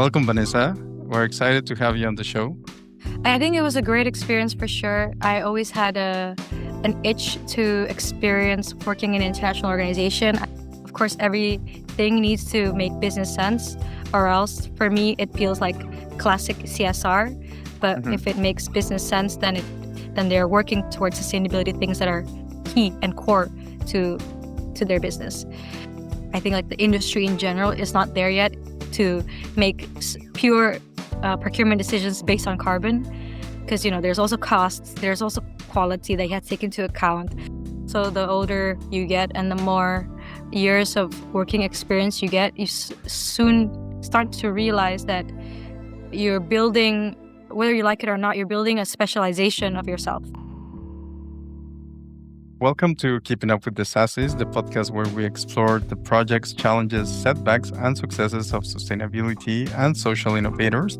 Welcome, Vanessa. We're excited to have you on the show. I think it was a great experience for sure. I always had an itch to experience working in an international organization. Of course, everything needs to make business sense, or else for me it feels like classic CSR. But if it makes business sense, then they're working towards sustainability things that are key and core to their business. I think like the industry in general is not there yet to make pure procurement decisions based on carbon, because there's also costs, there's also quality that you have to take into account. So the older you get and the more years of working experience you get, you soon start to realize that you're building, whether you like it or not, you're building a specialization of yourself. Welcome to Keeping Up with the Sassies, the podcast where we explore the projects, challenges, setbacks, and successes of sustainability and social innovators.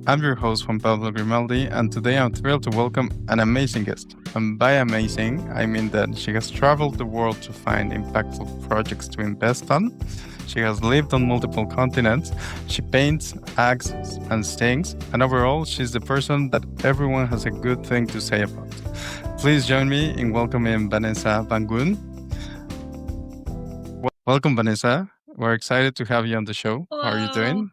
I'm your host, Juan Pablo Grimaldi, and today I'm thrilled to welcome an amazing guest. And by amazing, I mean that she has traveled the world to find impactful projects to invest on. She has lived on multiple continents. She paints, acts, and sings. And overall, she's the person that everyone has a good thing to say about. Please join me in welcoming Vanessa Bangun. Welcome, Vanessa. We're excited to have you on the show. Hello. How are you doing?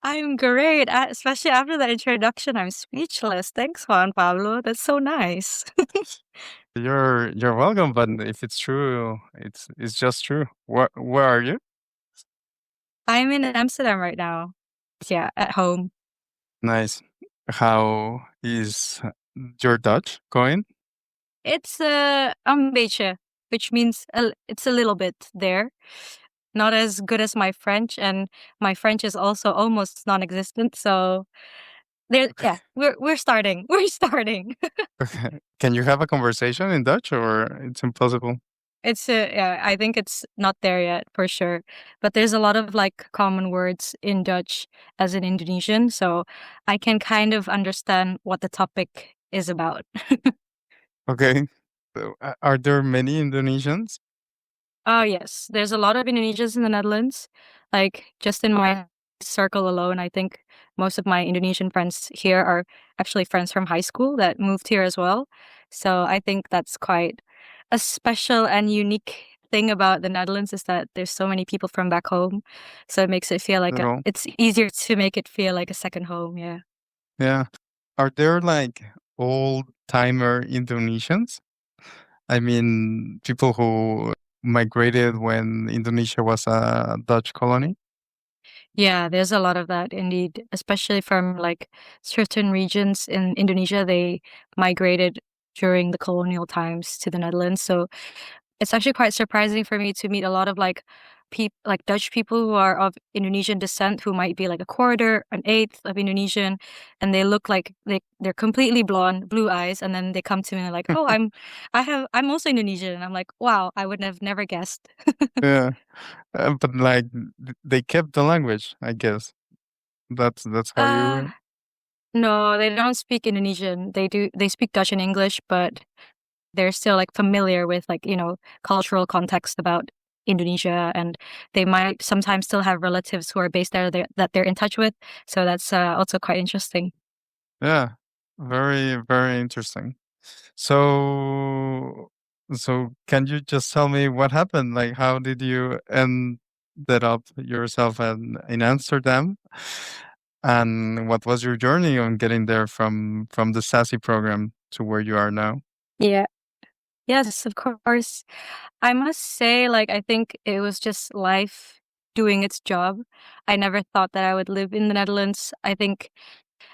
I'm great, especially after that introduction. I'm speechless. Thanks, Juan Pablo. That's so nice. You're welcome, but if it's true, it's just true. Where are you? I'm in Amsterdam right now. Yeah, at home. Nice. How is your Dutch going? It's beetje, which means it's a little bit there. Not as good as my French, and my French is also almost non-existent. So we're starting. We're starting. Can you have a conversation in Dutch, or it's impossible? I think it's not there yet for sure. But there's a lot of like common words in Dutch as an Indonesian, so I can kind of understand what the topic is about. Okay. So, are there many Indonesians? Yes, there's a lot of Indonesians in the Netherlands. Like just in my circle alone, I think most of my Indonesian friends here are actually friends from high school that moved here as well. So I think that's quite a special and unique thing about the Netherlands, is that there's so many people from back home. So it makes it feel like it's easier to make it feel like a second home. Yeah. Yeah. Are there like old-timer Indonesians? I mean, people who migrated when Indonesia was a Dutch colony? Yeah, there's a lot of that indeed, especially from like certain regions in Indonesia. They migrated during the colonial times to the Netherlands. So it's actually quite surprising for me to meet a lot of like Dutch people who are of Indonesian descent, who might be like a quarter, an eighth of Indonesian, and they look like they're completely blonde, blue eyes, and then they come to me and they're like, "Oh, I'm also Indonesian," and I'm like, "Wow, I would have never guessed." Yeah. But like they kept the language, I guess. That's how you. No, they don't speak Indonesian. They speak Dutch and English, but they're still like familiar with like, cultural context about Indonesia, and they might sometimes still have relatives who are based there that they're in touch with. So that's also quite interesting. Yeah. Very, very interesting. So can you just tell me what happened? Like, how did you ended up yourself in Amsterdam? And what was your journey on getting there from the SASSY program to where you are now? Yeah. Yes, of course. I must say, like, I think it was just life doing its job. I never thought that I would live in the Netherlands. I think,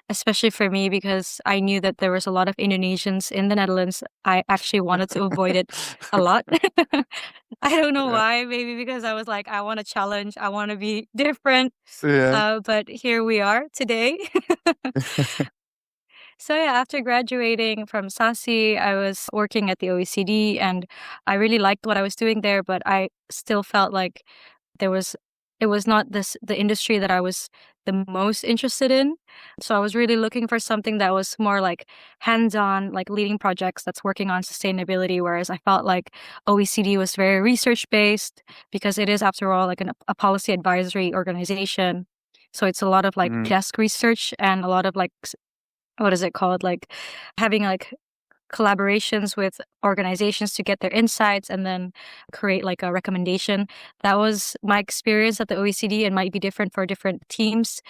especially for me, because I knew that there was a lot of Indonesians in the Netherlands, I actually wanted to avoid it a lot. I don't know why. Maybe because I was like, I want a challenge. I want to be different. Yeah. But here we are today. So yeah, after graduating from SASI, I was working at the OECD, and I really liked what I was doing there, but I still felt like it was not the industry that I was the most interested in. So I was really looking for something that was more like hands-on, like leading projects that's working on sustainability, whereas I felt like OECD was very research-based, because it is, after all, like a policy advisory organization. So it's a lot of like Mm. desk research and a lot of like what is it called? Like having like collaborations with organizations to get their insights and then create like a recommendation. That was my experience at the OECD and might be different for different teams.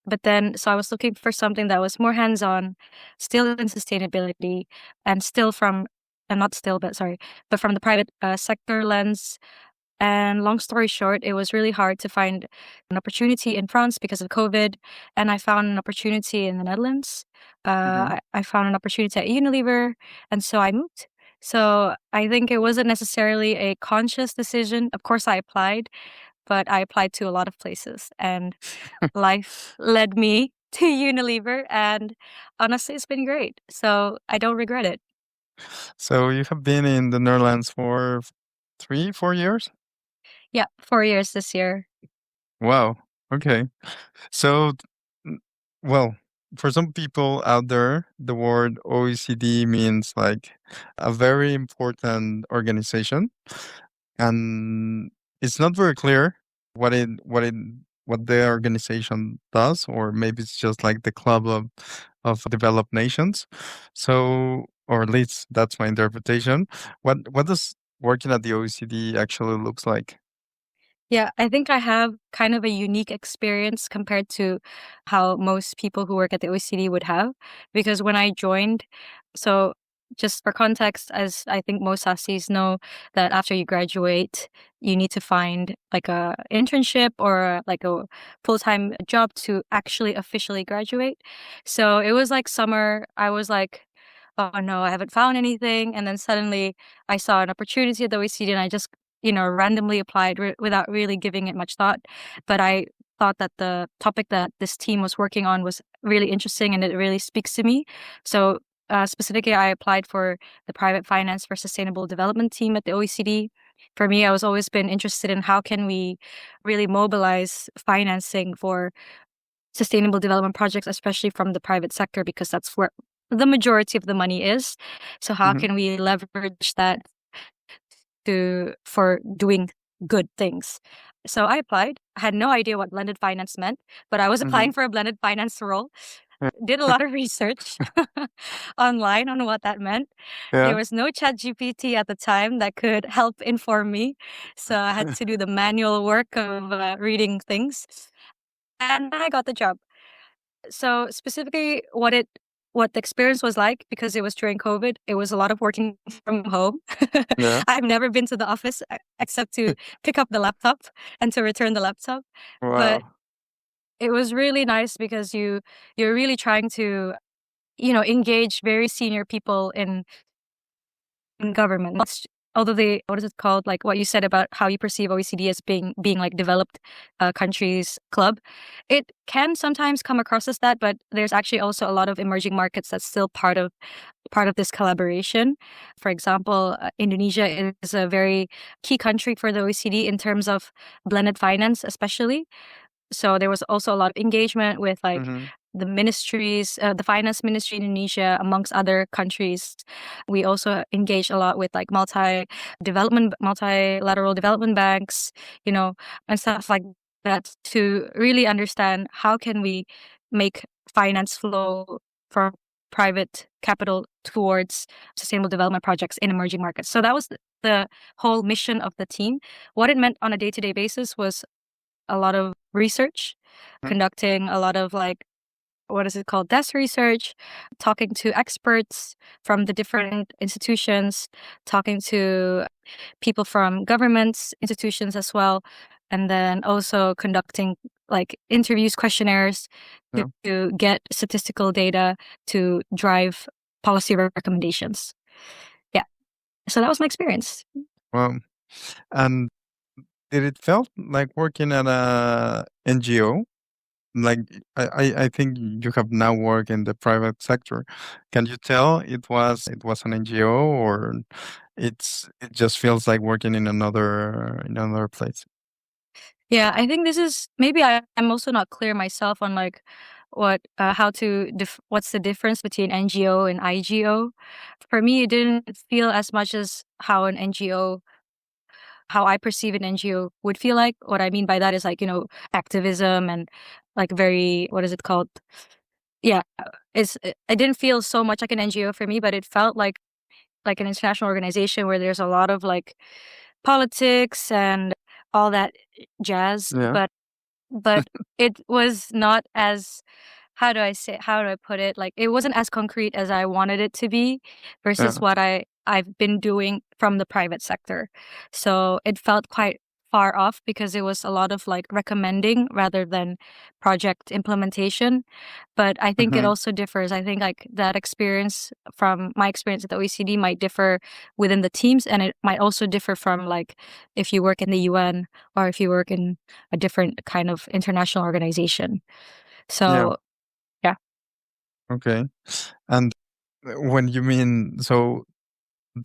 But then, so I was looking for something that was more hands on, still in sustainability, and still from, and not still, but sorry, but from the private sector lens. And long story short, it was really hard to find an opportunity in France because of COVID. And I found an opportunity in the Netherlands. Hmm. I found an opportunity at Unilever. And so I moved. So I think it wasn't necessarily a conscious decision. Of course, I applied, but I applied to a lot of places. And life led me to Unilever. And honestly, it's been great. So I don't regret it. So you have been in the Netherlands for 3, 4 years? Yeah, 4 years this year. Wow. Okay. So, n- well, for some people out there, the word OECD means like a very important organization, and it's not very clear what the organization does, or maybe it's just like the club of developed nations. So, or at least that's my interpretation. What does working at the OECD actually looks like? Yeah, I think I have kind of a unique experience compared to how most people who work at the OECD would have. Because when I joined, so just for context, as I think most Sasis know, that after you graduate, you need to find like a internship or like a full-time job to actually officially graduate. So it was like summer. I was like, oh no, I haven't found anything. And then suddenly I saw an opportunity at the OECD and I just randomly applied without really giving it much thought. But I thought that the topic that this team was working on was really interesting and it really speaks to me. So specifically, I applied for the private finance for sustainable development team at the OECD. For me, I was always been interested in how can we really mobilize financing for sustainable development projects, especially from the private sector, because that's where the majority of the money is. So how Hmm. can we leverage that for doing good things. So I applied. I had no idea what blended finance meant, but I was Hmm. applying for a blended finance role. Did a lot of research online on what that meant. There Yeah. was no chat GPT at the time that could help inform me. So I had to do the manual work of reading things. And I got the job. So specifically what the experience was like, because it was during COVID, it was a lot of working from home. Yeah. I've never been to the office except to pick up the laptop and to return the laptop. But Wow. it was really nice because you're really trying to, engage very senior people in government. Although they, what is it called? Like what you said about how you perceive OECD as being like developed countries club, it can sometimes come across as that, but there's actually also a lot of emerging markets that's still part of this collaboration. For example, Indonesia is a very key country for the OECD in terms of blended finance, especially. So there was also a lot of engagement with like Hmm. the ministries, the finance ministry in Indonesia, amongst other countries. We also engaged a lot with like multilateral development banks, and stuff like that to really understand how can we make finance flow from private capital towards sustainable development projects in emerging markets. So that was the whole mission of the team. What it meant on a day-to-day basis was a lot of research, conducting a lot of like, what is it called? Desk research, talking to experts from the different institutions, talking to people from governments, institutions as well, and then also conducting like interviews, questionnaires Yeah. to get statistical data to drive policy recommendations. Yeah. So that was my experience. Wow. And did it felt like working at a NGO? Like I think you have now worked in the private sector. Can you tell it was an NGO, or it just feels like working in another place? Yeah, I think this is maybe I'm also not clear myself on like what's the difference between NGO and IGO. For me, it didn't feel as much as how I perceive an NGO would feel like. What I mean by that is like, activism and like very, what is it called? Yeah, it didn't feel so much like an NGO for me, but it felt like an international organization where there's a lot of like politics and all that jazz, Yeah. but it was not as, how do I put it? Like it wasn't as concrete as I wanted it to be versus Yeah. what I've been doing from the private sector. So it felt quite far off because it was a lot of like recommending rather than project implementation. But I think it Hmm. also differs. I think like that experience from my experience at the OECD might differ within the teams, and it might also differ from like if you work in the UN or if you work in a different kind of international organization. Yeah. So yeah. Okay. And when you mean so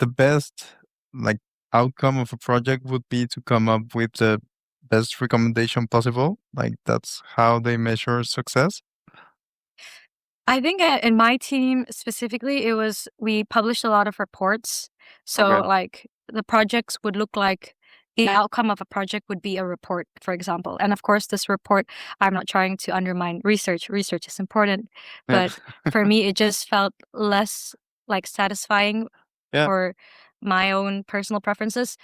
the best like outcome of a project would be to come up with the best recommendation possible. Like that's how they measure success. I think in my team specifically, we published a lot of reports. So, Okay. like, the projects would look like the outcome of a project would be a report, for example. And of course, this report, I'm not trying to undermine research. Research is important. Yeah. But for me, it just felt less like satisfying Yeah. for my own personal preferences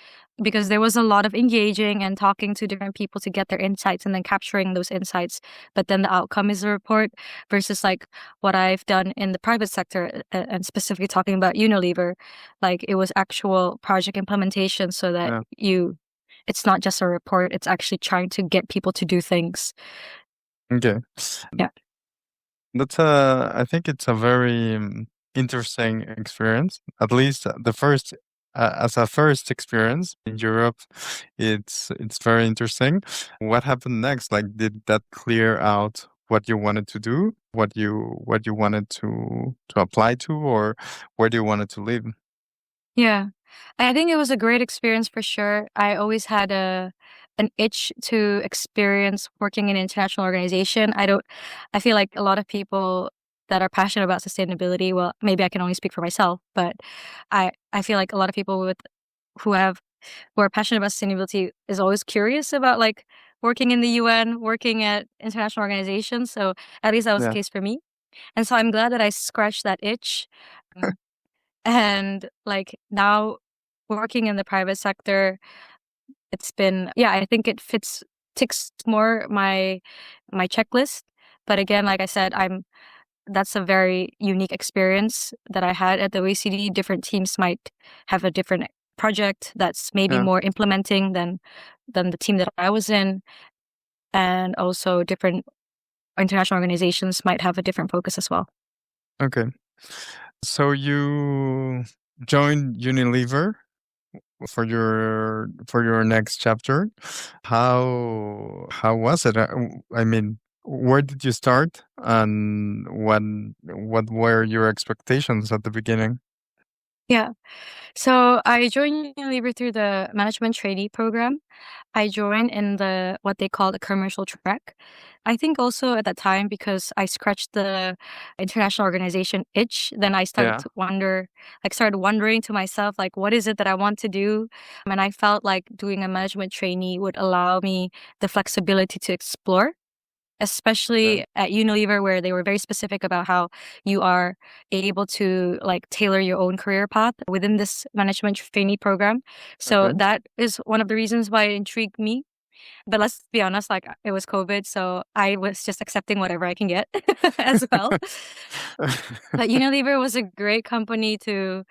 because there was a lot of engaging and talking to different people to get their insights and then capturing those insights. But then the outcome is a report versus like what I've done in the private sector and specifically talking about Unilever, like it was actual project implementation so that Yeah. it's not just a report, it's actually trying to get people to do things. Okay. Yeah. That's I think it's a very interesting experience. At least the first, as a first experience in Europe, it's very interesting. What happened next? Like, did that clear out what you wanted to do, what you wanted to apply to, or where do you wanted to live? Yeah. I think it was a great experience for sure. I always had an itch to experience working in an international organization. I feel like a lot of people that are passionate about sustainability, well, maybe I can only speak for myself, but I feel like a lot of people who have who are passionate about sustainability is always curious about like working in the UN, working at international organizations. So at least that was the Yeah. case for me. And so I'm glad that I scratched that itch. Um, and like now working in the private sector, it's been, yeah, I think ticks more my checklist. But again, like I said, that's a very unique experience that I had at the OECD. Different teams might have a different project that's maybe Yeah. more implementing than the team that I was in. And also different international organizations might have a different focus as well. Okay. So you joined Unilever for your next chapter. How was it? I mean, where did you start, and what were your expectations at the beginning? Yeah. So I joined Unilever through the management trainee program. I joined in what they call the commercial track. I think also at that time because I scratched the international organization itch, then I Yeah. started wondering to myself, like, what is it that I want to do? And I felt like doing a management trainee would allow me the flexibility to explore, Okay. especially at Unilever, where they were very specific about how you are able to like tailor your own career path within this management trainee program. So Okay. that is one of the reasons why it intrigued me. But let's be honest, like it was COVID, so I was just accepting whatever I can get as well. But Unilever was a great company to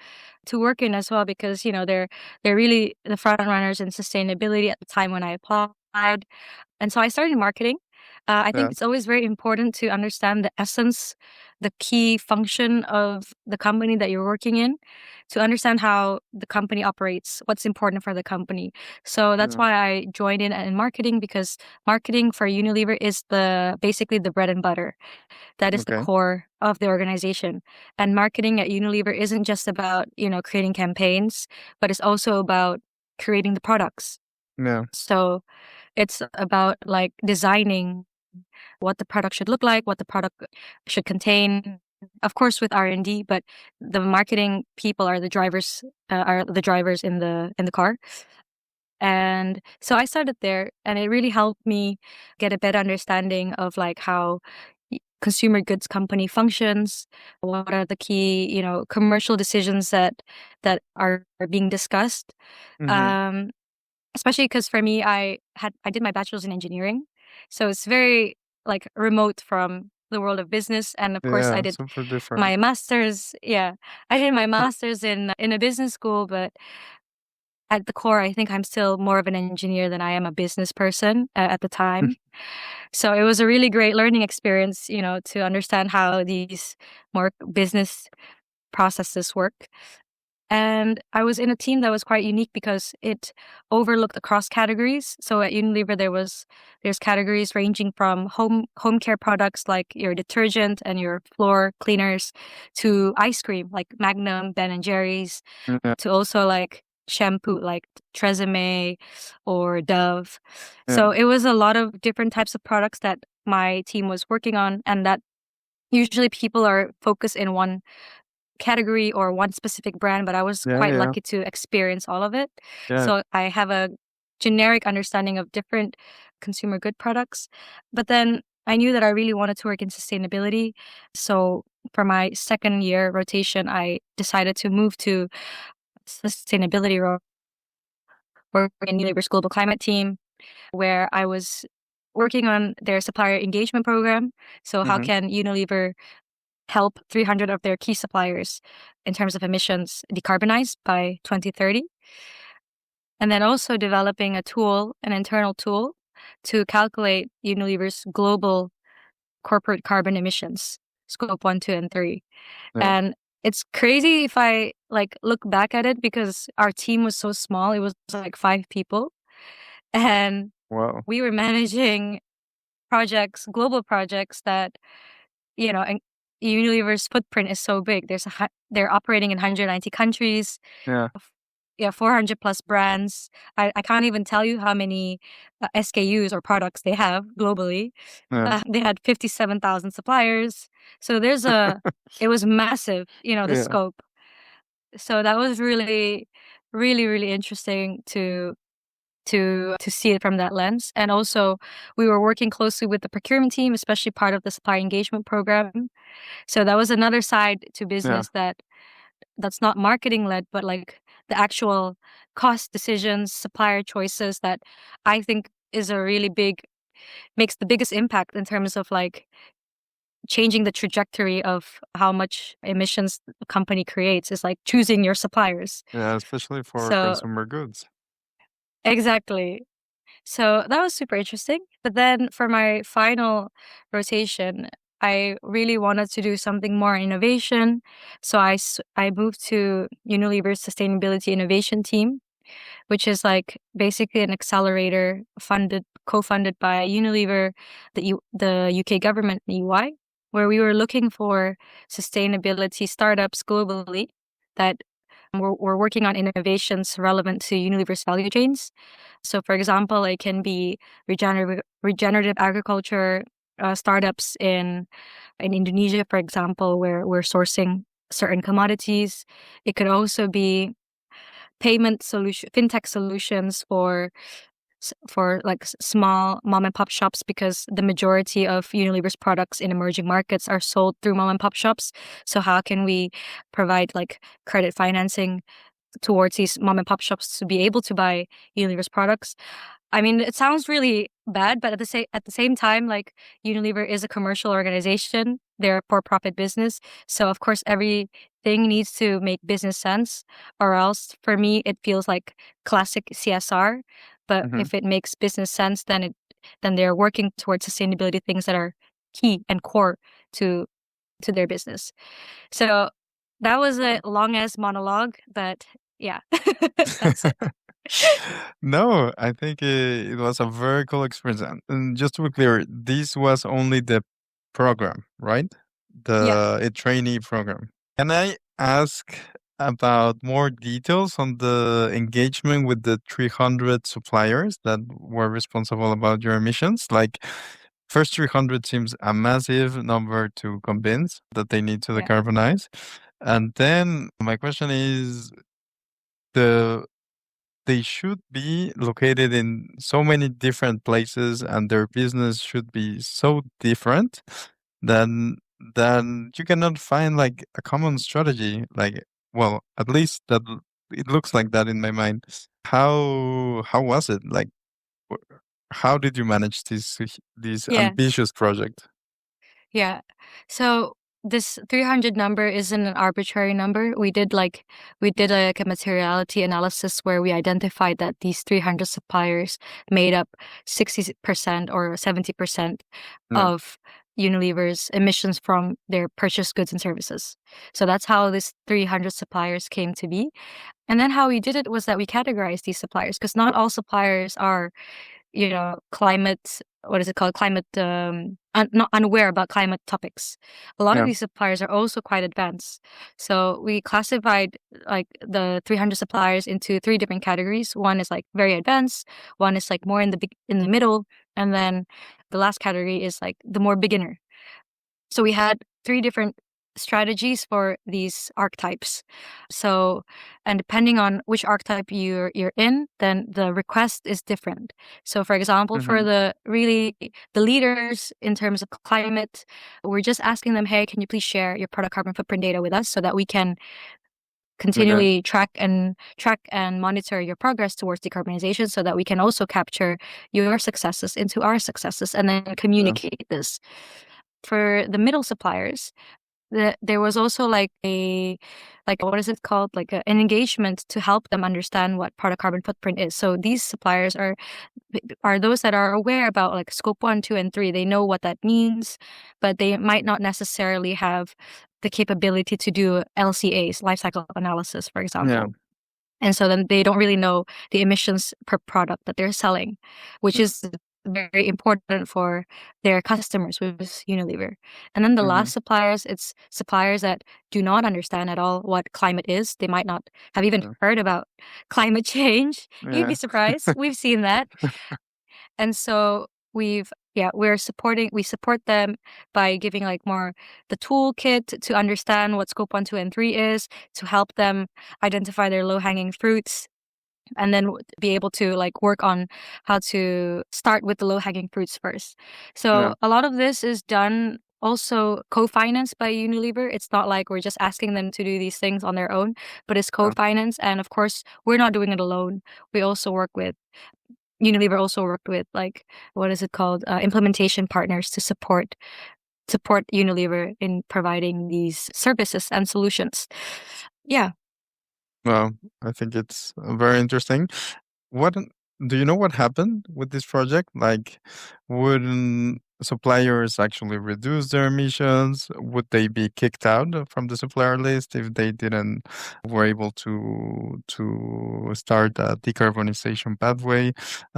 work in as well because they're really the front runners in sustainability at the time when I applied. And so I started marketing. I think Yeah. it's always very important to understand the essence, the key function of the company that you're working in, to understand how the company operates, what's important for the company. So that's Yeah. why I joined in marketing because marketing for Unilever is basically the bread and butter. That is the Okay. core of the organization. And marketing at Unilever isn't just about, creating campaigns, but it's also about creating the products. Yeah. So it's about like designing what the product should look like, what the product should contain. Of course, with R&D, but the marketing people are the drivers in the car. And And so I started there, and it really helped me get a better understanding of like how consumer goods company functions, what are the key, commercial decisions that are being discussed. Mm-hmm. Um, Especially because for me, I did my bachelor's in engineering, so it's very like remote from the world of business. And of course, I Yeah, did super different. my master's. Yeah, I did my master's in a business school, but at the core, I think I'm still more of an engineer than I am a business person at the time. So it was a really great learning experience, to understand how these more business processes work. And I was in a team that was quite unique because it overlooked across categories. So at Unilever, there's categories ranging from home care products like your detergent and your floor cleaners to ice cream like Magnum, Ben and Jerry's, Yeah, to also like shampoo like Tresemme or Dove. yeah, So it was a lot of different types of products that my team was working on, and that usually people are focused in one category or one specific brand, but I was yeah, quite yeah, lucky to experience all of it. yeah. So I have a generic understanding of different consumer good products. But then I knew that I really wanted to work in sustainability. So for my second year rotation, I decided to move to sustainability role, working in Unilever's global climate team, where I was working on their supplier engagement program. So how Mm-hmm. can Unilever help 300 of their key suppliers in terms of emissions decarbonize by 2030? And then also developing an internal tool to calculate Unilever's global corporate carbon emissions, scope 1, 2, and 3. Yeah. And it's crazy if I like look back at it because our team was so small. It was like 5 people, and Wow. we were managing global projects that, and Unilever's footprint is so big. They're operating in 190 countries, Yeah, yeah, 400 plus brands. I can't even tell you how many SKUs or products they have globally. yeah, They had 57,000 suppliers. So it was massive, the yeah. scope. So that was really, really, really interesting to see it from that lens. And also we were working closely with the procurement team, especially part of the supplier engagement program. So that was another side to Yeah. business that's not marketing led, but like the actual cost decisions, supplier choices that I think is a really makes the biggest impact in terms of like changing the trajectory of how much emissions a company creates, is like choosing your suppliers. Yeah, especially for So consumer goods. exactly. So that was super interesting. But then for my final rotation, I really wanted to do something more innovation. So I moved to Unilever's sustainability innovation team, which is like basically an accelerator co-funded by Unilever, the UK government, and EY, where we were looking for sustainability startups globally that were working on innovations relevant to Unilever's value chains. So, for example, it can be regenerative agriculture startups in Indonesia, for example, where we're sourcing certain commodities. It could also be fintech solutions for like small mom and pop shops, because the majority of Unilever's products in emerging markets are sold through mom and pop shops. So how can we provide like credit financing towards these mom and pop shops to be able to buy Unilever's products? I mean, it sounds really bad, but at the same time, like Unilever is a commercial organization. They're a for-profit business. So of course everything needs to make business sense, or else for me it feels like classic CSR. But Mm-hmm. if it makes business sense, then they're working towards sustainability things that are key and core to their business. So that was a long ass monologue, but yeah, that's it. No, I think it was a very cool experience. And just to be clear, this was only the program, right? Yeah, The trainee program. Can I ask about more details on the engagement with the 300 suppliers that were responsible about your emissions? Like, first 300 seems a massive number to convince that they need to yeah. decarbonize. And then my question is, the they should be located in so many different places and their business should be so different, then you cannot find like a common strategy. Like, well, at least that it looks like that in my mind. How was it? Like, how did you manage this Yeah. ambitious project? Yeah. So this 300 number isn't an arbitrary number. We did like a materiality analysis where we identified that these 300 suppliers made up 60% or 70% Yeah. of Unilever's emissions from their purchased goods and services. So that's how this 300 suppliers came to be. And then how we did it was that we categorized these suppliers because not all suppliers are climate, what is it called? Not unaware about climate topics. A lot of Yeah. these suppliers are also quite advanced. So we classified like the 300 suppliers into three different categories. One is like very advanced, one is like more in the middle, and then the last category is like the more beginner. So we had three different strategies for these archetypes. So, and depending on which archetype you're in, then the request is different. So, for example, for Mm-hmm. the leaders in terms of climate, we're just asking them, hey, can you please share your product carbon footprint data with us so that we can Okay. continually track and monitor your progress towards decarbonization so that we can also capture your successes into our successes and then Yeah. communicate this. For the middle suppliers, there was also like what is it called, like an engagement to help them understand what product carbon footprint is. So these suppliers are those that are aware about like scope 1, 2, and 3. They know what that means, but they might not necessarily have the capability to do LCAs, life cycle analysis, for Yeah. example. And so then they don't really know the emissions per product that they're selling, which is very important for their customers, which is Unilever. And then the Mm-hmm. last suppliers, it's suppliers that do not understand at all what climate is. They might not have even Yeah. heard about climate change. You'd Yeah. be surprised. We've seen that. And so we support them by giving like more the toolkit to understand what scope 1, 2, and 3 is, to help them identify their low-hanging fruits, and then be able to like work on how to start with the low-hanging fruits first. Yeah. So a lot of this is done also co-financed by Unilever. It's not like we're just asking them to do these things on their own, but it's Yeah. co-financed. And of course, we're not doing it alone. We also work with Unilever also worked with like what is it called, implementation partners to support Unilever in providing these services and solutions. Yeah. Well, I think it's very interesting. What do you know what happened with this project? Like, would suppliers actually reduce their emissions? Would they be kicked out from the supplier list if they didn't were able to start a decarbonization pathway?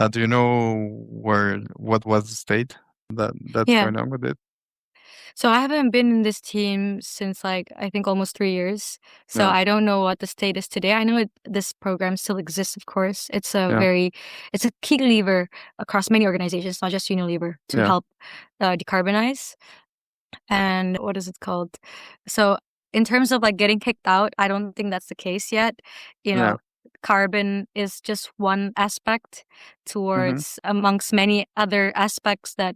Do you know what was the state that's Yeah. going on with it? So I haven't been in this team since like I think almost 3 years. So Yeah, I don't know what the state is today. I know this program still exists, of course. yeah, It's a key lever across many organizations, not just Unilever, to yeah, help decarbonize. And what is it called? So in terms of like getting kicked out, I don't think that's the case yet. You yeah. know, carbon is just one aspect Mm-hmm. towards amongst many other aspects that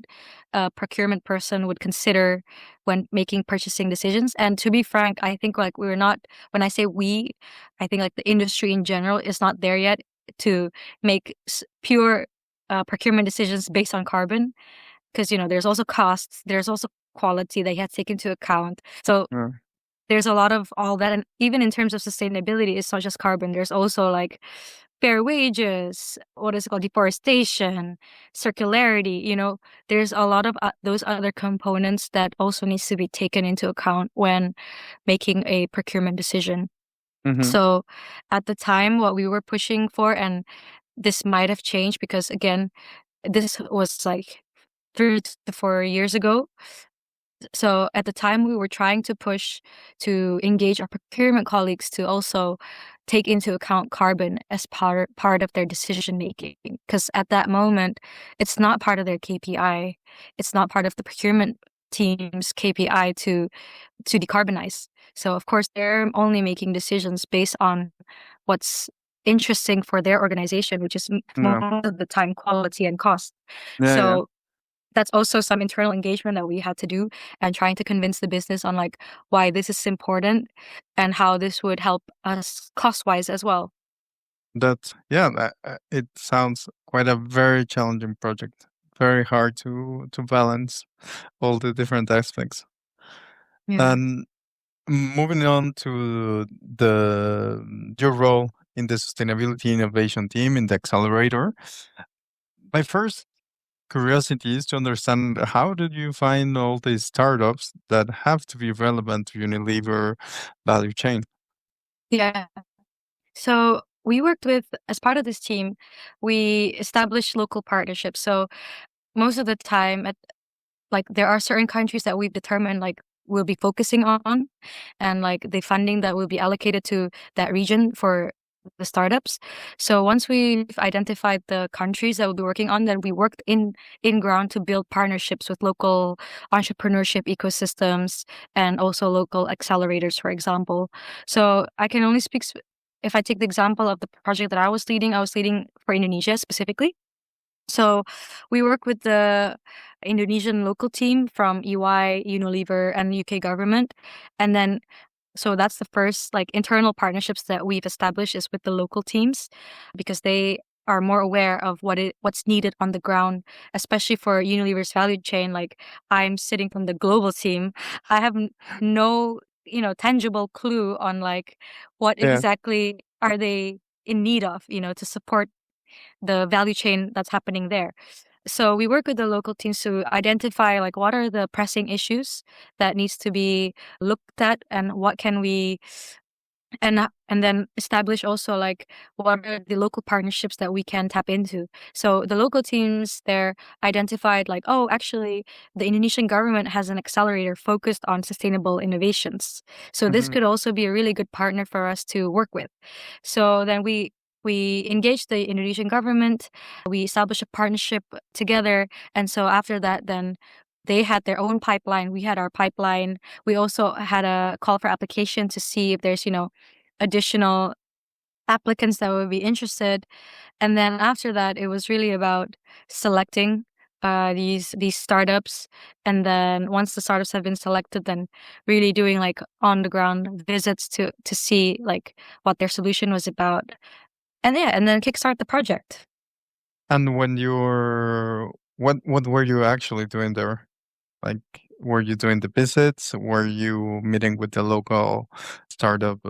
a procurement person would consider when making purchasing decisions. And to be frank, I think like we're not, when I say we, I think like the industry in general is not there yet to make pure procurement decisions based on carbon. Because, there's also costs, there's also quality that you have to take into account. So Yeah. there's a lot of all that. And even in terms of sustainability, it's not just carbon. There's also like fair wages, what is it called, deforestation, circularity. There's a lot of those other components that also needs to be taken into account when making a procurement decision. Mm-hmm. So at the time, what we were pushing for, and this might have changed because again, this was like 3 to 4 years ago. So at the time, we were trying to push to engage our procurement colleagues to also take into account carbon as part of their decision making. Because at that moment, it's not part of their KPI. It's not part of the procurement team's KPI to decarbonize. So of course, they're only making decisions based on what's interesting for their organization, which is Yeah. most of the time quality and cost. Yeah. Yeah. So that's also some internal engagement that we had to do, and trying to convince the business on like why this is important and how this would help us cost wise as well. It sounds quite a very challenging project. Very hard to balance all the different aspects. Yeah. And moving on to the your role in the sustainability innovation team in the accelerator. My first curiosity is to understand, how did you find all these startups that have to be relevant to Unilever value chain? Yeah. So we worked with, as part of this team, we established local partnerships. So most of the time, like there are certain countries that we've determined like we'll be focusing on, and like the funding that will be allocated to that region for the startups. So once we've identified the countries that we'll be working on, then we worked in ground to build partnerships with local entrepreneurship ecosystems and also local accelerators, for example. So I can only speak if I take the example of the project that I was leading for Indonesia specifically. So we work with the Indonesian local team from EY, Unilever, and the UK government. And then, so that's the first like internal partnerships that we've established is with the local teams, because they are more aware of what's needed on the ground, especially for Unilever's value chain. Like I'm sitting from the global team. I have no, tangible clue on like what Yeah. exactly are they in need of, to support the value chain that's happening there. So we work with the local teams to identify like what are the pressing issues that needs to be looked at, and what can we and then establish also like what are the local partnerships that we can tap into. So the local teams there identified like, oh, actually the Indonesian government has an accelerator focused on sustainable innovations. So this Mhm. could also be a really good partner for us to work with. So then we engaged the Indonesian government, we established a partnership together, and so after that then they had their own pipeline, we had our pipeline. We also had a call for application to see if there's, additional applicants that would be interested. And then after that, it was really about selecting these startups. And then once the startups have been selected, then really doing like on the ground visits to see like what their solution was about. And yeah, and then kickstart the project. And when you're, what were you actually doing there? Like, were you doing the visits? Were you meeting with the local startup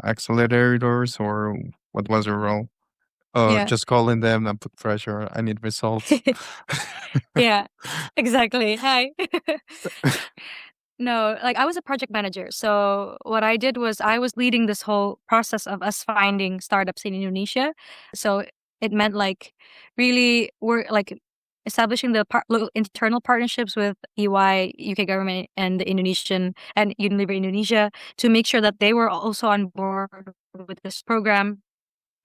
accelerators, or what was your role? Yeah. Just calling them and put pressure. I need results. Yeah, exactly. Hi. No, like I was a project manager. So what I did was I was leading this whole process of us finding startups in Indonesia. So it meant like really we're like establishing the internal partnerships with EY, UK government, and the Indonesian and Unilever Indonesia to make sure that they were also on board with this program,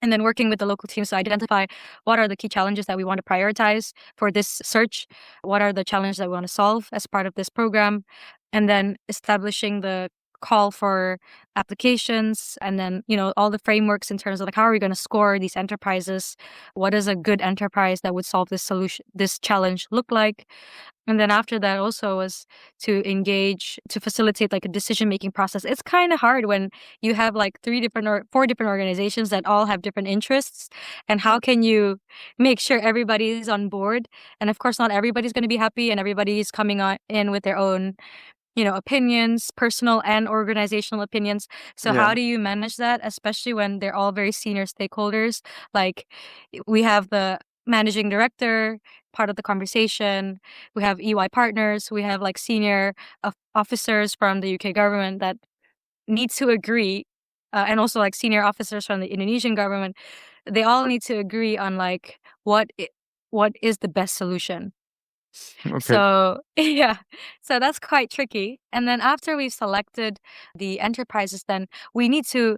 and then working with the local teams to identify what are the key challenges that we want to prioritize for this search, what are the challenges that we want to solve as part of this program, and then establishing the call for applications, and then all the frameworks in terms of like how are we going to score these enterprises, what does a good enterprise that would solve this challenge look like. And then after that also was to engage to facilitate like a decision making process. It's kind of hard when you have like three different or four different organizations that all have different interests, and how can you make sure everybody's on board. And of course not everybody's going to be happy, and everybody's coming on in with their own opinions, personal and organizational opinions. So Yeah. how do you manage that, especially when they're all very senior stakeholders? Like we have the managing director part of the conversation, we have EY partners, we have like senior officers from the UK government that need to agree, and also like senior officers from the Indonesian government. They all need to agree on like what is the best solution. Okay. So yeah, so that's quite tricky. And then after we've selected the enterprises, then we need to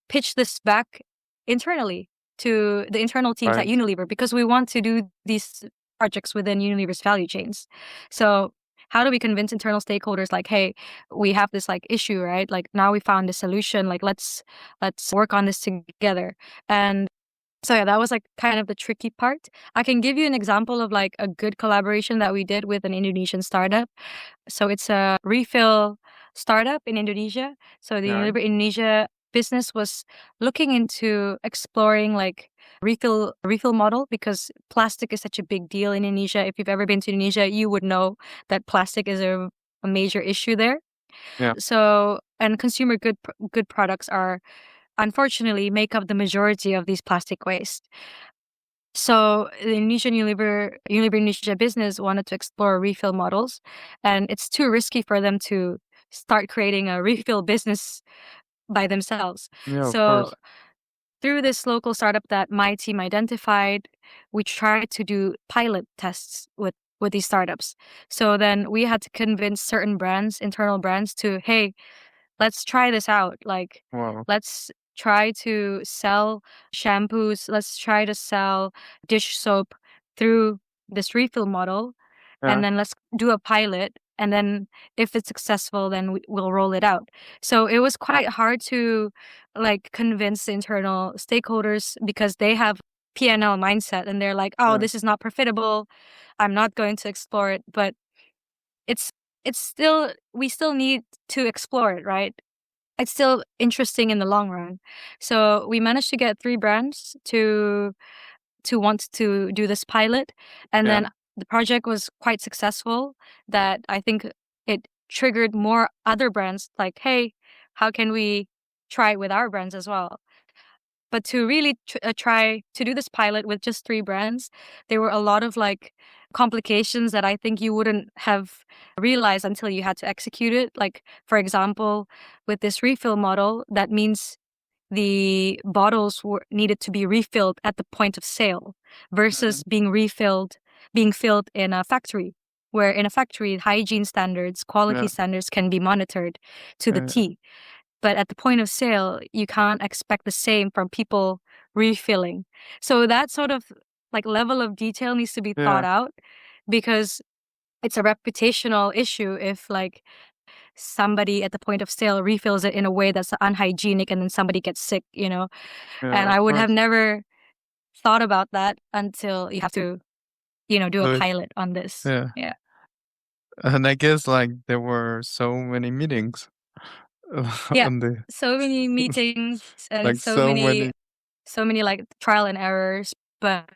pitch this back internally to the internal teams at Right. Unilever, because we want to do these projects within Unilever's value chains. So how do we convince internal stakeholders like, hey, we have this like issue, right? Like now we found a solution, like let's work on this together. And so yeah, that was like kind of the tricky part. I can give you an example of like a good collaboration that we did with an Indonesian startup. So it's a refill startup in Indonesia. So the Yeah. Unilever Indonesia business was looking into exploring like refill model, because plastic is such a big deal in Indonesia. If you've ever been to Indonesia, you would know that plastic is a major issue there. Yeah. So, and consumer good products are unfortunately make up the majority of these plastic waste. So the Indonesian Unilever Indonesia business wanted to explore refill models, and it's too risky for them to start creating a refill business by themselves. Yeah, of So course. through this local startup that my team identified, we tried to do pilot tests with these startups. So then we had to convince certain brands, internal brands, to, hey, let's try this out. Like, Wow. let's try to sell shampoos. Let's try to sell dish soap through this refill model. Yeah. And then let's do a pilot. And then if it's successful, then we'll roll it out. So it was quite hard to like convince the internal stakeholders, because they have P&L mindset and they're like, oh, Yeah. this is not profitable. I'm not going to explore it. But it's still, we still need to explore it, right? It's still interesting in the long run. So we managed to get 3 brands to want to do this pilot, and Yeah. then the project was quite successful, that I think it triggered more other brands like, hey, how can we try it with our brands as well? But to really try to do this pilot with just 3 brands, there were a lot of like complications that I think you wouldn't have realized until you had to execute it. Like, for example, with this refill model, that means the bottles needed to be refilled at the point of sale versus being filled in a factory, where in a factory, hygiene standards, quality Yeah. standards can be monitored to the Yeah. T. But at the point of sale, you can't expect the same from people refilling. So that sort of like level of detail needs to be thought Yeah. out, because it's a reputational issue if like somebody at the point of sale refills it in a way that's unhygienic and then somebody gets sick, you know? Yeah, And of I would have course. never thought about that until you have to, do a But pilot on this. yeah. Yeah. And I guess like there were so many meetings Yeah. on the So many meetings and like so many. so many like trial and errors, but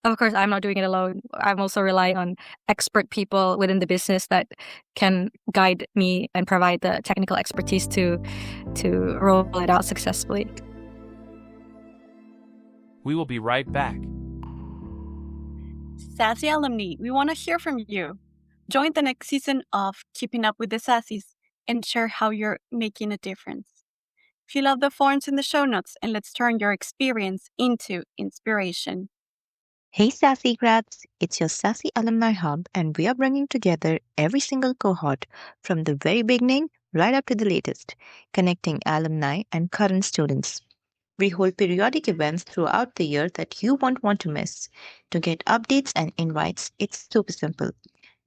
of course I'm not doing it alone. I'm also relying on expert people within the business that can guide me and provide the technical expertise to roll it out successfully. We will be right back. Sassy alumni, we want to hear from you. Join the next season of Keeping Up with the Sassies and share how you're making a difference. Fill out the forms in the show notes and let's turn your experience into inspiration. Hey Sassy Grads, it's your Sassy Alumni Hub, and we are bringing together every single cohort from the very beginning right up to the latest, connecting alumni and current students. We hold periodic events throughout the year that you won't want to miss. To get updates and invites, it's super simple.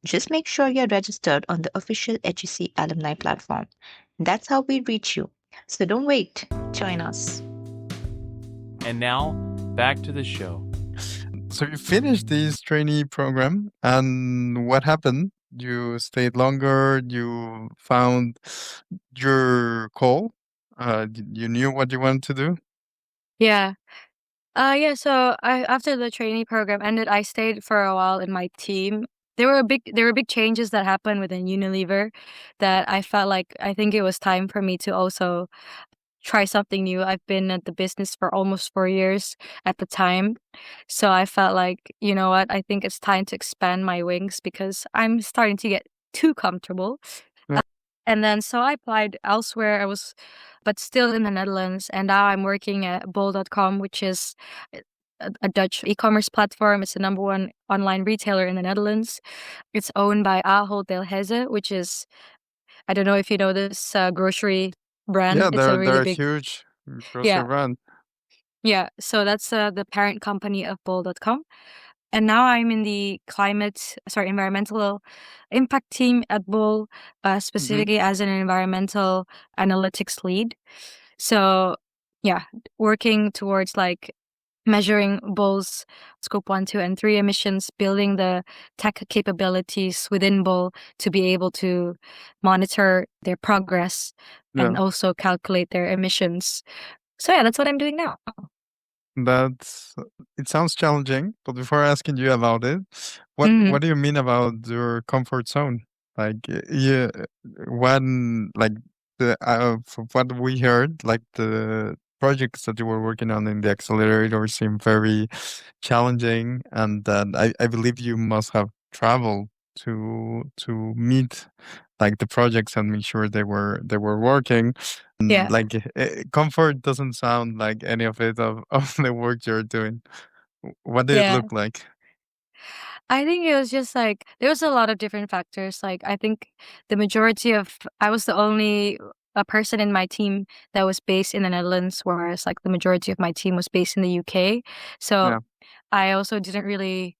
Just make sure you're registered on the official HEC alumni platform. That's how we reach you. So don't wait, join us. And now, back to the show. So you finished this trainee program, and what happened? You stayed longer. You found your call. You knew what you wanted to do. Yeah. Yeah, so after the trainee program ended, I stayed for a while in my team. There were big changes that happened within Unilever that I felt like I think it was time for me to also try something new. I've been at the business for almost 4 years at the time. So I felt like, you know what, I think it's time to expand my wings because I'm starting to get too comfortable. Yeah. And then so I applied elsewhere. But still in the Netherlands. And now I'm working at bol.com, which is a Dutch e-commerce platform. It's the number 1 online retailer in the Netherlands. It's owned by Ahold Delhaize, which is, I don't know if you know this grocery brand. Yeah, It's a really they're a big, huge grocery yeah, brand. yeah. So that's the parent company of bol.com. And now I'm in the environmental impact team at Bull, specifically as an environmental analytics lead. So yeah, working towards like measuring Bull's scope 1, 2, and 3 emissions, building the tech capabilities within Bull to be able to monitor their progress and Yeah. also calculate their emissions. So yeah, that's what I'm doing now. That's it sounds challenging, but before asking you about it, Mhm. what do you mean about your comfort zone? Like yeah, when like the from what we heard, like the projects that you were working on in the accelerator seem very challenging, and that I believe you must have traveled to meet like the projects and make sure they were working. Yeah. Like comfort doesn't sound like any of it of the work you're doing. What did it Yeah. look like? I think it was just like there was a lot of different factors. Like I think I was the only a person in my team that was based in the Netherlands, whereas like the majority of my team was based in the UK. So Yeah. I also didn't really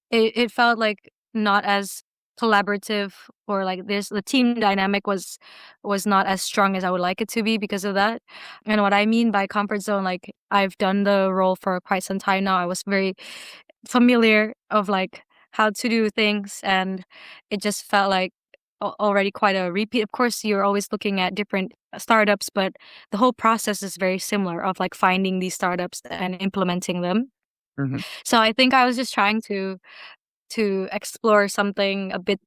it felt like not as collaborative, or like the team dynamic was not as strong as I would like it to be because of that. And what I mean by comfort zone, like I've done the role for quite some time now. I was very familiar of like how to do things, and it just felt like already quite a repeat. Of course, you're always looking at different startups, but the whole process is very similar of like finding these startups and implementing them. Hmm. So I think I was just trying to explore something a bit,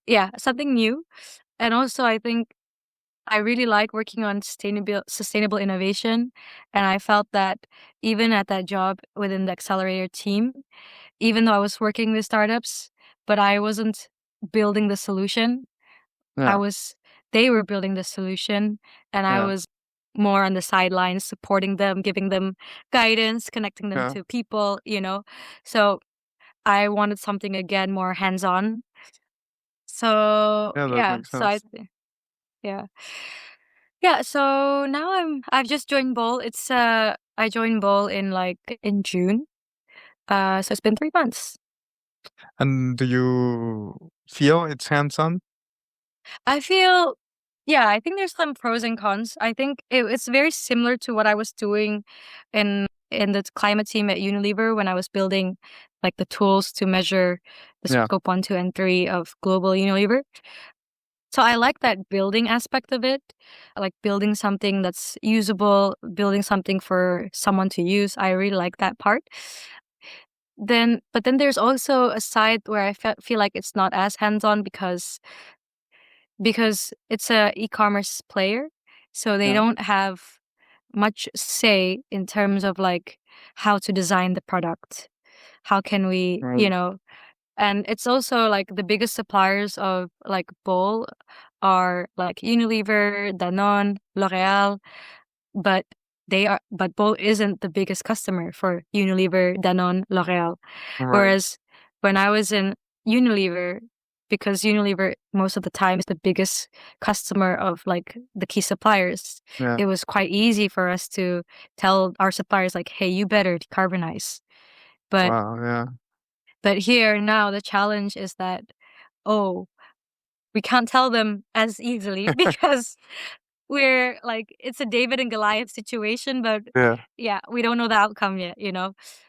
yeah, something new. And also I think I really like working on sustainable innovation, and I felt that even at that job within the accelerator team, even though I was working with startups, but I wasn't building the solution. I Yeah. was They were building the solution, and I Yeah. was more on the sidelines supporting them, giving them guidance, connecting them Yeah. to people, So I wanted something again more hands-on. So Yeah. That yeah, makes sense. yeah. Yeah, so now I've just joined Bowl. I joined Bowl in June. So it's been 3 months. And do you feel it's hands-on? I feel, yeah, I think there's some pros and cons. I think it's very similar to what I was doing in the climate team at Unilever when I was building like the tools to measure the Yeah. scope 1, 2, and 3 of global Unilever. So I like that building aspect of it. I like building something that's usable, building something for someone to use. I really like that part. But then there's also a side where feel like it's not as hands-on because it's a e-commerce player, so they Yeah. don't have much say in terms of like how to design the product. How can we, Right. and it's also like the biggest suppliers of like bowl are like Unilever, Danone, L'Oreal, but bowl isn't the biggest customer for Unilever, Danone, L'Oreal. Right. Whereas when I was in Unilever, because Unilever most of the time is the biggest customer of like the key suppliers, Yeah. it was quite easy for us to tell our suppliers like, hey, you better decarbonize. But Wow. Yeah. here now the challenge is that, oh, we can't tell them as easily because we're like it's a David and Goliath situation, but Yeah. yeah, we don't know the outcome yet.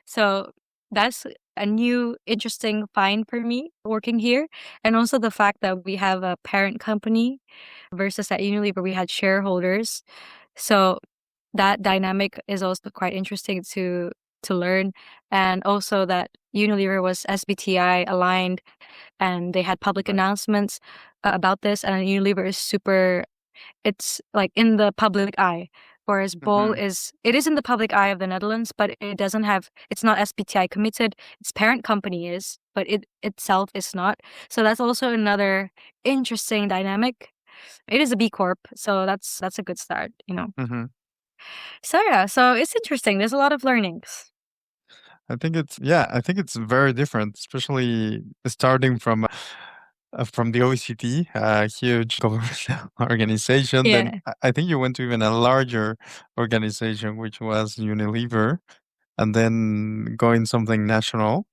So that's a new interesting find for me working here. And also the fact that we have a parent company versus at Unilever we had shareholders. So that dynamic is also quite interesting to learn. And also that Unilever was SBTI aligned and they had public Right. announcements about this, and Unilever is super, it's like in the public eye, whereas Bol Hmm. it is in the public eye of the Netherlands, but it's not SBTI committed. Its parent company is, but it itself is not. So that's also another interesting dynamic. It is a B Corp, so that's a good start. Hmm. So yeah, so it's interesting. There's a lot of learnings. I think it's very different, especially starting from the OECD, a huge governmental organization. Then Yeah. I think you went to even a larger organization, which was Unilever, and then going something national.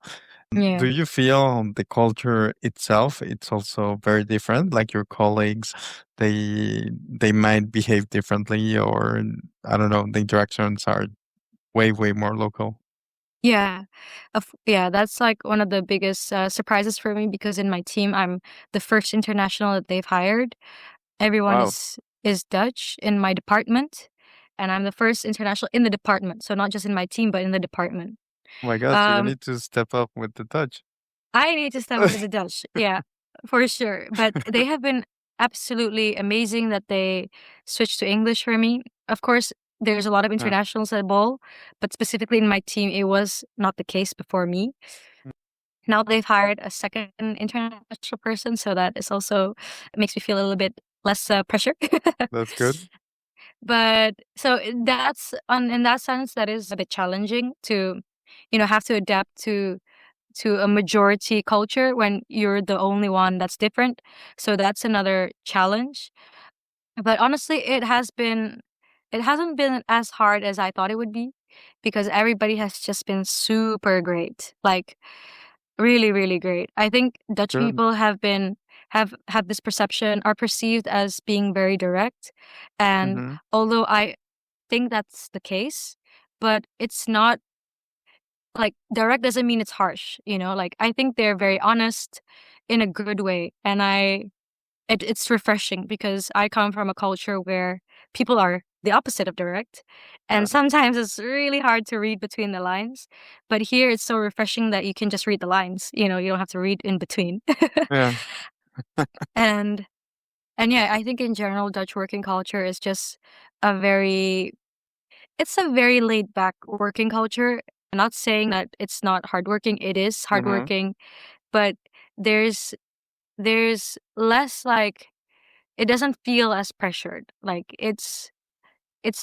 Do Yeah. you feel the culture itself, it's also very different? Like your colleagues, they might behave differently, or I don't know, the interactions are way more local. Yeah. Yeah, that's like one of the biggest surprises for me because in my team, I'm the first international that they've hired. Everyone Wow. is Dutch in my department, and I'm the first international in the department. So not just in my team, but in the department. Oh my gosh, you Um, need to step up with the touch. I need to step up with the Dutch. Yeah, for sure. But they have been absolutely amazing that they switched to English for me. Of course, there's a lot of Yeah. internationals at Bol, but specifically in my team, it was not the case before me. Mm. Now they've hired a second international person, so that is also it makes me feel a little bit less pressure. That's good. But so that's on in that sense, that is a bit challenging to, have to adapt to a majority culture when you're the only one that's different. So that's another challenge. But honestly, it hasn't been as hard as I thought it would be because everybody has just been super great. Like really, really great. I think Dutch Good. people have this perception, are perceived as being very direct. And Mm-hmm. although I think that's the case, but it's not like direct doesn't mean it's harsh, like I think they're very honest in a good way. And it's refreshing because I come from a culture where people are the opposite of direct, and sometimes it's really hard to read between the lines. But here it's so refreshing that you can just read the lines, you don't have to read in between. Yeah. and and yeah, I think in general Dutch working culture is just a very it's a very laid back working culture. I'm not saying that it's not hardworking. It is Mm-hmm. hardworking, but there's less like it doesn't feel as pressured. Like it's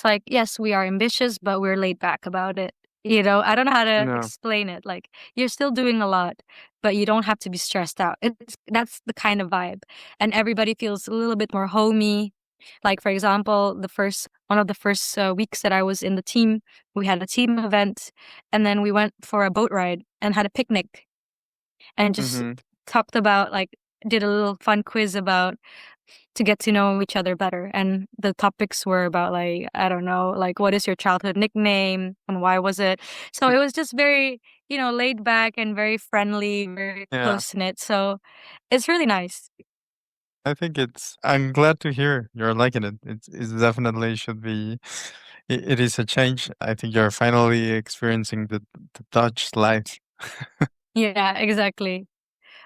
like, yes, we are ambitious, but we're laid back about it. I don't know how to No. explain it. Like you're still doing a lot, but you don't have to be stressed out. That's the kind of vibe. And everybody feels a little bit more homey. Like for example, one of the first weeks that I was in the team, we had a team event, and then we went for a boat ride and had a picnic and just Mm-hmm. talked about like did a little fun quiz about to get to know each other better. And the topics were about like, I don't know, like what is your childhood nickname and why was it? So it was just very, laid back and very friendly, very Yeah. close knit. So it's really nice. I think I'm glad to hear you're liking it. It's definitely should be, it is a change. I think you're finally experiencing the Dutch life. Yeah, exactly.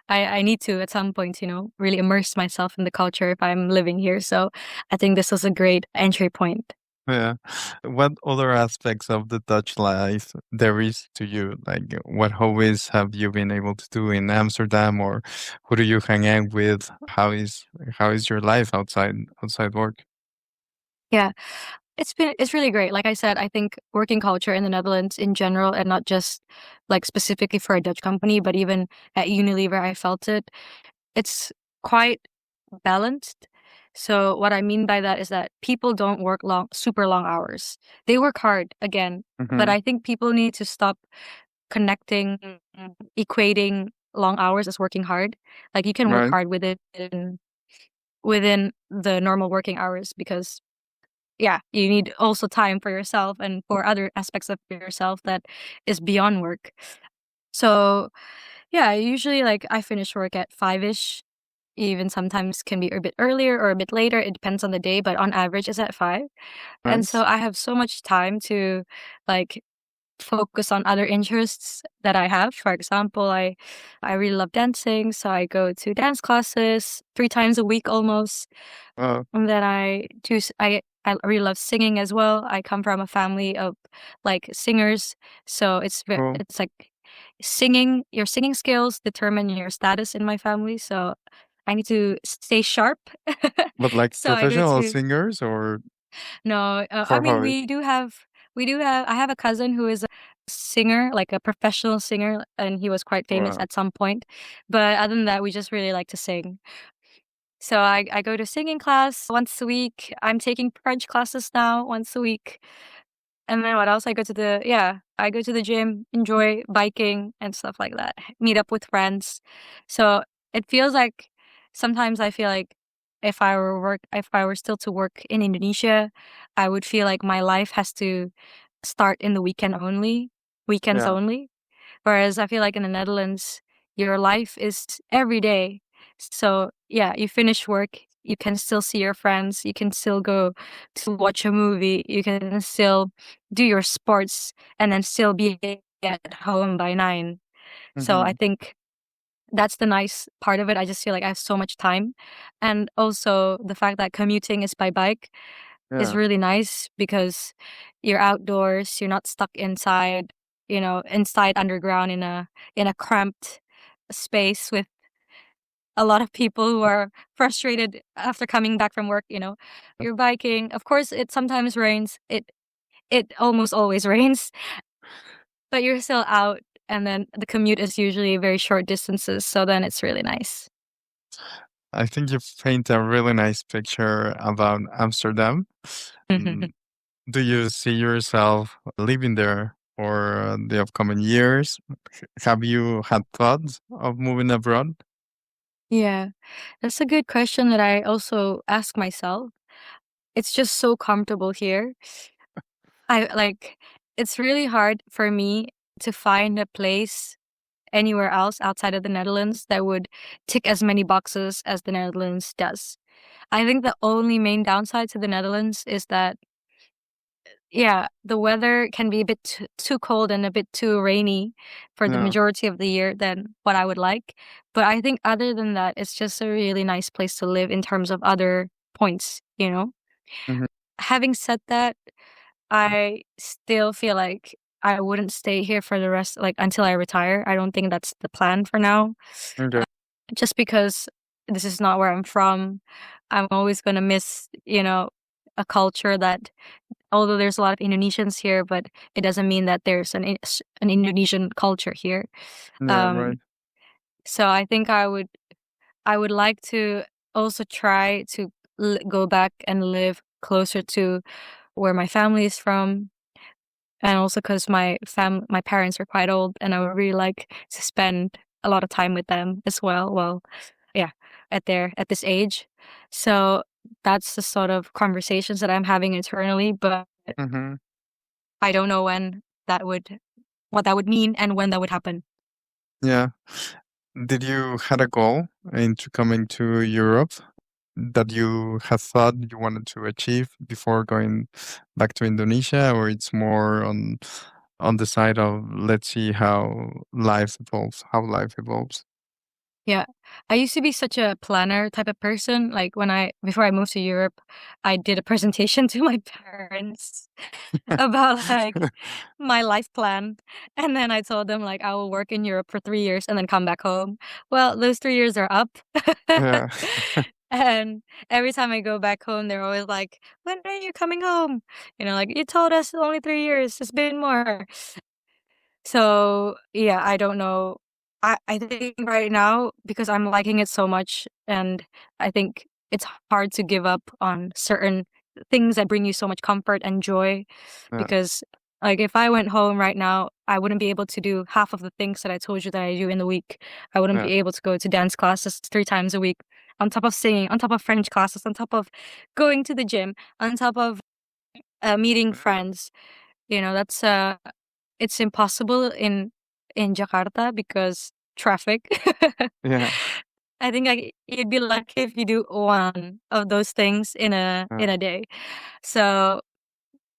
I need to at some point, really immerse myself in the culture if I'm living here. So I think this was a great entry point. Yeah. What other aspects of the Dutch life there is to you? Like what hobbies have you been able to do in Amsterdam, or who do you hang out with? How is your life outside work? Yeah. It's really great. Like I said, I think working culture in the Netherlands in general, and not just like specifically for a Dutch company, but even at Unilever, I felt it. It's quite balanced. So what I mean by that is that people don't work super long hours. They work hard again, but Mm-hmm. I think people need to stop connecting, equating long hours as working hard. Like you can work Right. hard within the normal working hours because yeah, you need also time for yourself and for other aspects of yourself that is beyond work. So yeah, usually like I finish work at 5ish, even sometimes can be a bit earlier or a bit later. It depends on the day, but on average it's at 5. And so Nice. I have so much time to like focus on other interests that I have. For example, I really love dancing, so I go to dance classes 3 times a week almost. Oh, And then I really love singing as well. I come from a family of like singers, so cool. it's like singing. Your singing skills determine your status in my family, so I need to stay sharp. But like So I go professional to singers or no. I for mean hobby? we do have. I have a cousin who is a singer, like a professional singer, and he was quite famous Wow. at some point. But other than that, we just really like to sing. So I go to singing class once a week. I'm taking French classes now once a week. And then what else? I go to the gym, enjoy biking and stuff like that. Meet up with friends. So it feels like sometimes I feel like if I were still to work in Indonesia, I would feel like my life has to start in the weekends Yeah. only. Whereas I feel like in the Netherlands, your life is every day. So yeah, you finish work, you can still see your friends, you can still go to watch a movie, you can still do your sports and then still be at home by 9. So I Hmm. think that's the nice part of it. I just feel like I have so much time. And also the fact that commuting is by bike is Yeah. really nice because you're outdoors, you're not stuck inside, inside underground in a cramped space with a lot of people who are frustrated after coming back from work. You're biking. Of course, it sometimes rains. It almost always rains, but you're still out and then the commute is usually very short distances, so then it's really nice. I think you paint a really nice picture about Amsterdam. Mm, do you see yourself living there for the upcoming years? Have you had thoughts of moving abroad? Yeah, that's a good question that I also ask myself. It's just so comfortable here. I like it's really hard for me to find a place anywhere else outside of the Netherlands that would tick as many boxes as the Netherlands does. I think the only main downside to the Netherlands is that, yeah, the weather can be a bit too cold and a bit too rainy for the Yeah. majority of the year than what I would like. But I think other than that, it's just a really nice place to live in terms of other points. Hmm. Having said that, I still feel like I wouldn't stay here for the rest, like until I retire. I don't think that's the plan for now. Okay. Just because this is not where I'm from. I'm always going to miss, a culture that, although there's a lot of Indonesians here, but it doesn't mean that there's an Indonesian culture here. Yeah, Um, right. so I think I would like to also try to go back and live closer to where my family is from, and also because my parents are quite old, and I would really like to spend a lot of time with them as well. Well, yeah, at this age. So that's the sort of conversations that I'm having internally, but Hmm. I don't know what that would mean and when that would happen. Yeah. Did you had a goal into coming to Europe that you had thought you wanted to achieve before going back to Indonesia, or it's more on the side of let's see how life evolves? Yeah. I used to be such a planner type of person. Like before I moved to Europe, I did a presentation to my parents about like my life plan. And then I told them like I will work in Europe for 3 years and then come back home. Well, those 3 years are up. Yeah. And every time I go back home, they're always like, when are you coming home? Like you told us only 3 years. It's been more. So yeah, I don't know. I think right now, because I'm liking it so much, and I think it's hard to give up on certain things that bring you so much comfort and joy. Yeah. Because like if I went home right now, I wouldn't be able to do half of the things that I told you that I do in the week. I wouldn't Yeah. be able to go to dance classes 3 times a week, on top of singing, on top of French classes, on top of going to the gym, on top of meeting friends. That's it's impossible in Jakarta because traffic. Yeah. I think you'd be lucky if you do one of those things in a Yeah. in a day. So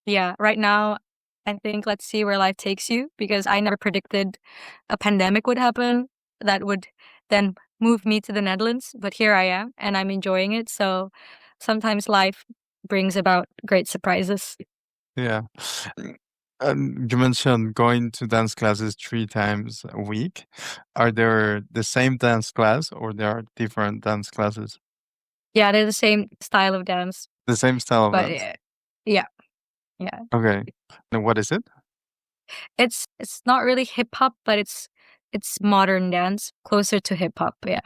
yeah, right now I think let's see where life takes you, because I never predicted a pandemic would happen that would then move me to the Netherlands, but here I am and I'm enjoying it. So sometimes life brings about great surprises. Yeah. You mentioned going to dance classes 3 times a week. Are there the same dance class or there are different dance classes? Yeah, they're the same style of dance, The same style of but dance. yeah, yeah. Okay. And what is it? It's not really hip hop, but it's modern dance, closer to hip hop. Yeah.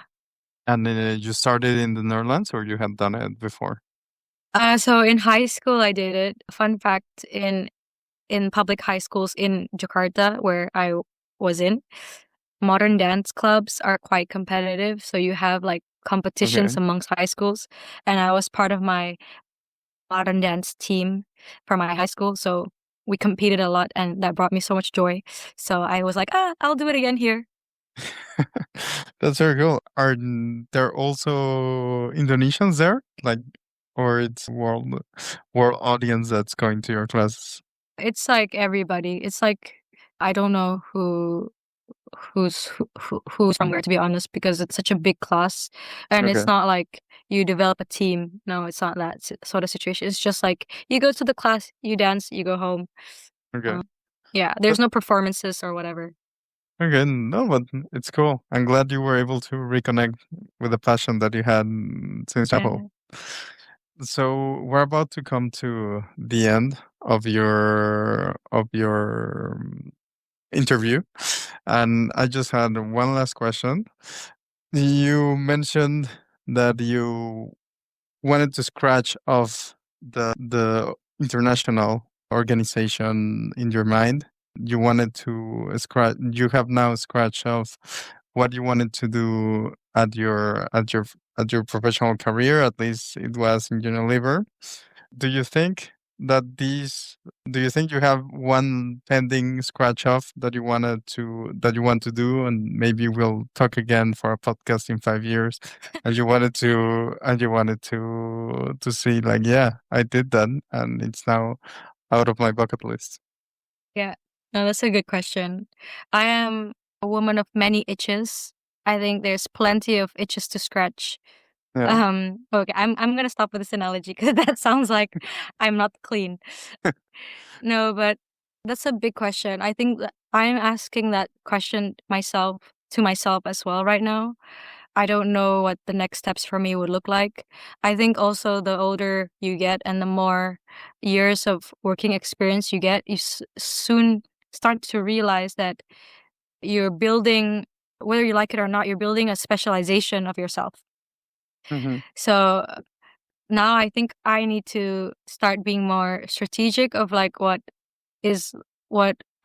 And you started in the Netherlands or you had done it before? So in high school I did it. Fun fact, in in public high schools in Jakarta, where I was in, modern dance clubs are quite competitive. So you have like competitions Okay. amongst high schools. And I was part of my modern dance team for my high school. So we competed a lot and that brought me so much joy. So I was like, I'll do it again here. That's very cool. Are there also Indonesians there? Like, or it's world audience that's going to your classes? It's like everybody. It's like I don't know who's from where, to be honest, because it's such a big class and Okay. it's not like you develop a team. No, it's not that sort of situation. It's just like you go to the class, you dance, you go home. Okay. Yeah, there's no performances or whatever. Okay. No, but it's cool. I'm glad you were able to reconnect with the passion that you had since childhood. So we're about to come to the end of your interview, and I just had one last question. You mentioned that you wanted to scratch off the international organization in your mind. You wanted to scratch. You have now scratched off what you wanted to do at your professional career. At least it was in Unilever. Do you think that these? Do you think you have one pending scratch off that you want to do, and maybe we'll talk again for a podcast in 5 years, and you wanted to see like, yeah, I did that, and it's now out of my bucket list. Yeah. No, that's a good question. I am a woman of many itches. I think there's plenty of itches to scratch. Yeah. Okay, I'm gonna stop with this analogy because that sounds like I'm not clean. No, but that's a big question. I think that I'm asking that question to myself as well right now. I don't know what the next steps for me would look like. I think also the older you get and the more years of working experience you get, you soon start to realize that you're building, whether you like it or not, you're building a specialization of yourself. Hmm. So now I think I need to start being more strategic of like what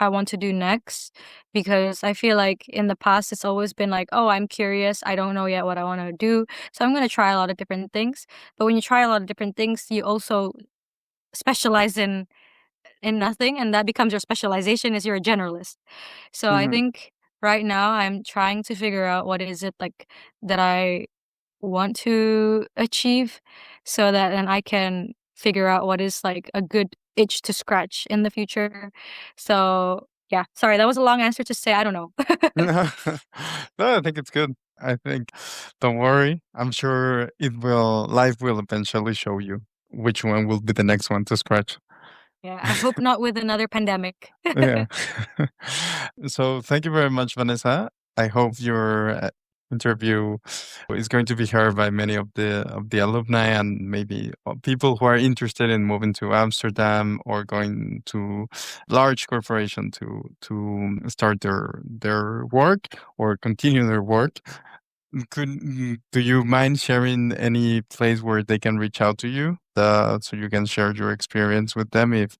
I want to do next, because I feel like in the past it's always been like, oh, I'm curious, I don't know yet what I want to do, so I'm going to try a lot of different things. But when you try a lot of different things, you also specialize in nothing, and that becomes your specialization is you're a generalist. So I Hmm. think right now I'm trying to figure out what is it like that I want to achieve, so that then I can figure out what is like a good itch to scratch in the future. So yeah, sorry, that was a long answer to say I don't know. No, I think it's good. I think, don't worry. I'm sure life will eventually show you which one will be the next one to scratch. Yeah, I hope not with another pandemic. Yeah. So thank you very much, Vanessa. I hope your interview is going to be heard by many of the alumni and maybe people who are interested in moving to Amsterdam or going to large corporation to start their work or continue their work. Do you mind sharing any place where they can reach out to you, so you can share your experience with them if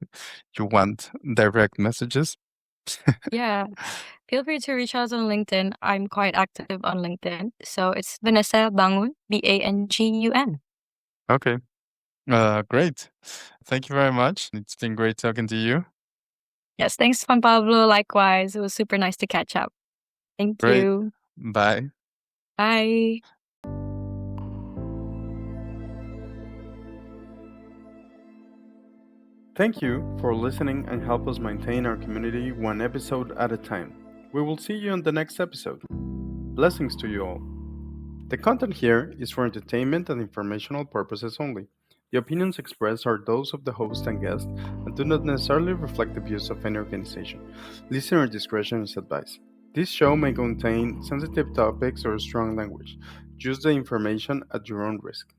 you want direct messages? Yeah, feel free to reach out on LinkedIn. I'm quite active on LinkedIn. So it's Vanessa Bangun, Bangun. Okay. Great. Thank you very much. It's been great talking to you. Yes, thanks, Juan Pablo. Likewise, it was super nice to catch up. Thank Great. you. Bye. Bye. Thank you for listening and help us maintain our community one episode at a time. We will see you on the next episode. Blessings to you all. The content here is for entertainment and informational purposes only. The opinions expressed are those of the host and guest and do not necessarily reflect the views of any organization. Listener discretion is advised. This show may contain sensitive topics or strong language. Use the information at your own risk.